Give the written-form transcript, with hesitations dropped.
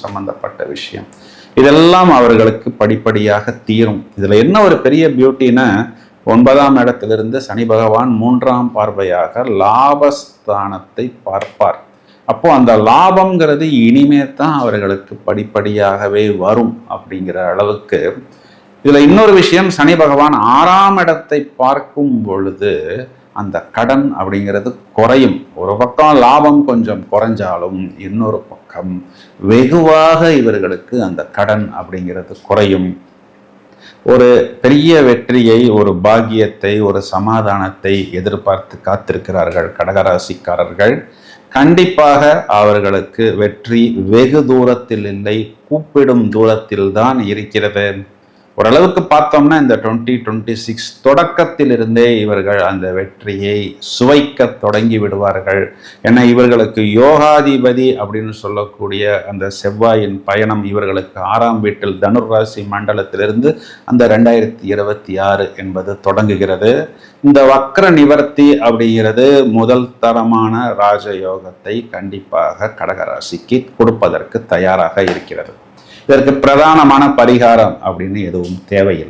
சம்பந்தப்பட்ட விஷயம், இதெல்லாம் அவர்களுக்கு படிப்படியாக தீரும். இதுல என்ன ஒரு பெரிய பியூட்டின்னா, 9ஆம் இடத்திலிருந்து சனி பகவான் 3ஆம் பார்வையாக லாபஸ்தானத்தை பார்ப்பார். அப்போ அந்த லாபம்ங்கிறது இனிமே தான் அவர்களுக்கு படிப்படியாகவே வரும் அப்படிங்கிற அளவுக்கு. இதுல இன்னொரு விஷயம், சனி பகவான் 6ஆம் இடத்தை பார்க்கும் பொழுது அந்த கடன் அப்படிங்கிறது குறையும். ஒரு பக்கம் லாபம் கொஞ்சம் குறைஞ்சாலும் இன்னொரு பக்கம் வெகுவாக இவர்களுக்கு அந்த கடன் அப்படிங்கிறது குறையும். ஒரு பெரிய வெற்றியை, ஒரு பாக்கியத்தை, ஒரு சமாதானத்தை எதிர்பார்த்து காத்திருக்கிறார்கள் கடகராசிக்காரர்கள். கண்டிப்பாக அவர்களுக்கு வெற்றி வெகு தூரத்தில் இல்லை, கூப்பிடும் தூரத்தில் தான் இருக்கிறது. ஓரளவுக்கு பார்த்தோம்னா இந்த 2026 தொடக்கத்திலிருந்தே இவர்கள் அந்த வெற்றியை சுவைக்க தொடங்கி விடுவார்கள். ஏன்னா இவர்களுக்கு யோகாதிபதி அப்படின்னு சொல்லக்கூடிய அந்த செவ்வாயின் பயணம் இவர்களுக்கு 6ஆம் வீட்டில் தனுராசி மண்டலத்திலிருந்து அந்த 2026 என்பது தொடங்குகிறது. இந்த வக்ர நிவர்த்தி அப்படிங்கிறது முதல் தரமான ராஜயோகத்தை கண்டிப்பாக கடகராசிக்கு கொடுப்பதற்கு தயாராக இருக்கிறது. இதற்கு பிரதானமான பரிகாரம் அப்படின்னு எதுவும் தேவையில்லை.